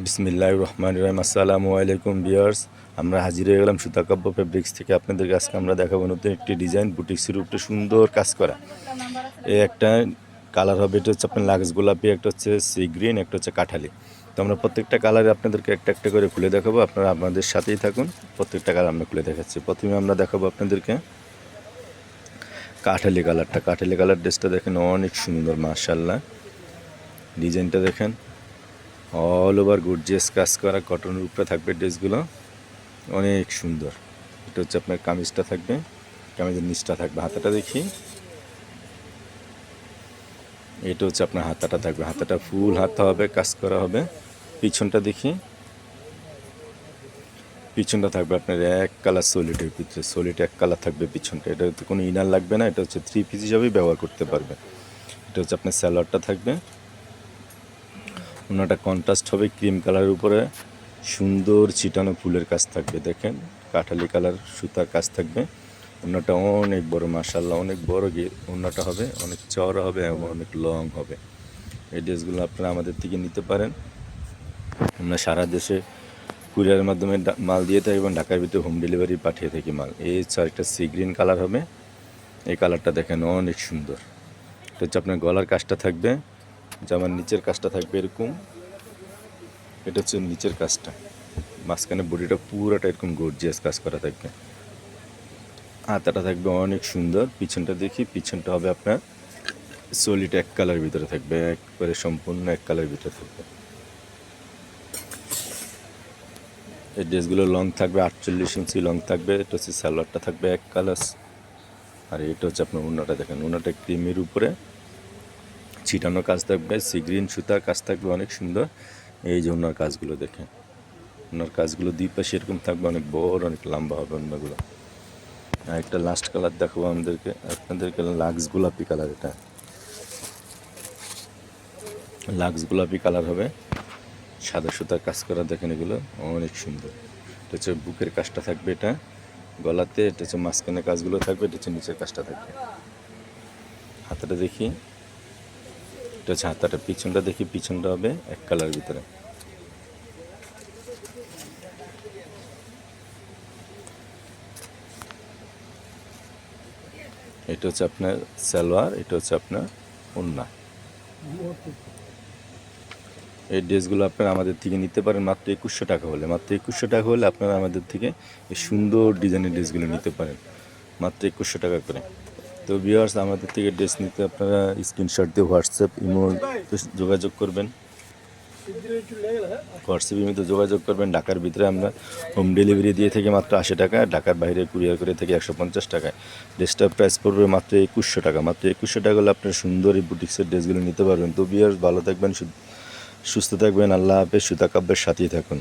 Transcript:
বিসমিল্লাহির রহমানির রহিম। আসসালামু আলাইকুম ভিউয়ার্স, আমরা হাজির হয়ে গেলাম সুতাকাব্য ফেব্রিক্স থেকে। আপনাদেরকে আজকে আমরা দেখাবো নতুন একটি ডিজাইন, বুটিক্সের উপরে সুন্দর কাজ করা। এই একটা কালার হবে, এটা হচ্ছে আপনার লাক্স গোলাপি, একটা হচ্ছে সি গ্রিন, একটা হচ্ছে কাঠালি। তো আমরা প্রত্যেকটা কালারে আপনাদেরকে একটা একটা করে খুলে দেখাবো, আপনারা আমাদের সাথেই থাকুন। প্রত্যেকটা কালার আমরা খুলে দেখাচ্ছি। প্রথমে আমরা দেখাবো আপনাদেরকে কাঠালি কালারটা। কাঠালি কালার ড্রেসটা দেখেন, অনেক সুন্দর মাশাআল্লাহ। ডিজাইনটা দেখেন, অল ওভার গর্জিয়াস কাজ করা, কটনের উপরে থাকবে ড্রেসগুলো, অনেক সুন্দর। এটা হচ্ছে আপনার কামিজটা থাকবে, কামিজের নিচটা থাকবে। হাতাটা দেখি, এটা হচ্ছে আপনার হাতাটা থাকবে, হাতাটা ফুল হাতা হবে, কাজ করা হবে। পিছনটা দেখি, পিছনটা থাকবে আপনার এক কালার সলিডের ভিতরে, সলিড এক কালার থাকবে পিছনটা। এটা কোনো ইনার লাগবে না, এটা হচ্ছে 3 পিস হিসাবেই ব্যবহার করতে পারবে। এটা হচ্ছে আপনার স্যালোয়ারটা থাকবে, অন্যটা কন্ট্রাস্ট হবে ক্রিম কালারের উপরে, সুন্দর ছিটানো ফুলের কাজ থাকবে। দেখেন কাঠালি কালার সুতার কাজ থাকবে। অন্যটা অনেক বড় মাশাআল্লাহ, অনেক বড় অন্যটা হবে, অনেক চওড়া হবে এবং অনেক লং হবে। এই ড্রেসগুলো আপনারা আমাদের থেকে নিতে পারেন। আমরা সারা দেশে কুরিয়ারের মাধ্যমে মাল দিয়ে থাকি এবং ঢাকার ভিতরে হোম ডেলিভারি পাঠিয়ে থাকি মাল। এই হচ্ছে আরেকটা সি গ্রিন কালার হবে, এই কালারটা দেখেন অনেক সুন্দর। এটা হচ্ছে আপনার গলার কাজটা থাকবে, জামার নিচের কাজটা থাকবে এরকম। এটা হচ্ছে নিচের কাজটা, মাঝখানে বডিটা পুরোটা এরকম গর্জিয়াস কাজ করা থাকবে। হাতাটা থাকবে অনেক সুন্দর। পিছনটা দেখি, পিছনটা হবে আপনার সলিড এক কালার ভিতরে থাকবে, একবারে সম্পূর্ণ এক কালার ভিতরে থাকবে। এই ড্রেসগুলো লং থাকবে 48 ইঞ্চি লং থাকবে। এটা হচ্ছে সালোয়ারটা থাকবে এক কালার, আর এটা হচ্ছে আপনার ওড়নাটা দেখেন, ওড়নাটা ক্রিমের উপরে ছিটানো কাজ থাকবে, সি গ্রিন সুতার কাজ থাকবে অনেক সুন্দর। এই যে ওনার কাজগুলো দেখেন, ওনার কাজগুলো দুই পাশে এরকম থাকবে, অনেক বড় অনেক লম্বা হবে ওনাগুলো। আর একটা লাস্ট কালার দেখাবো আপনাদেরকে লাক্স গোলাপি কালার। এটা লাক্স গোলাপি কালার হবে, সাদা সুতার কাজ করা দেখেন, এগুলো অনেক সুন্দর। এটা হচ্ছে বুকের কাজটা থাকবে, এটা গলাতে, এটা হচ্ছে মাঝখানে কাজগুলো থাকবে, এটা হচ্ছে নিচের কাজটা থাকবে। হাতাটা দেখি, এটা হচ্ছে হাতাটা। পিছনটা দেখি, পিছনটা হবে এক কালার ভিতরে। এটা হচ্ছে আপনার সালোয়ার, এটা হচ্ছে আপনার ওড়না। এই ড্রেসগুলো আপনারা আমাদের থেকে নিতে পারেন মাত্র 2100 টাকা হলে। মাত্র 2100 টাকা হলে আপনারা আমাদের থেকে এই সুন্দর ডিজাইনের ড্রেসগুলো নিতে পারেন, মাত্র 2100 টাকা করে। তো ভিউয়ার্স, আমাদের থেকে ড্রেস নিতে আপনারা স্ক্রিনশট দিয়ে হোয়াটসঅ্যাপ ইমো যোগাযোগ করবেন। হোয়াটসঅ্যাপ ইমোতে যোগাযোগ করবেন। ঢাকার ভিতরে আমরা হোম ডেলিভারি দিয়ে থাকি মাত্র 80 টাকা, ঢাকার বাইরে কুরিয়ার করে থেকে 150 টাকায়। ড্রেসটার প্রাইস পড়বে মাত্র 2100 টাকা। মাত্র 2100 টাকা হলে আপনার সুন্দর এই বুটিক্সের ড্রেসগুলো নিতে পারবেন। তো ভিউয়ার্স, ভালো থাকবেন, সুস্থ থাকবেন। আল্লাহ হাফেজ। সুতাকাব্যের সাথেই থাকুন।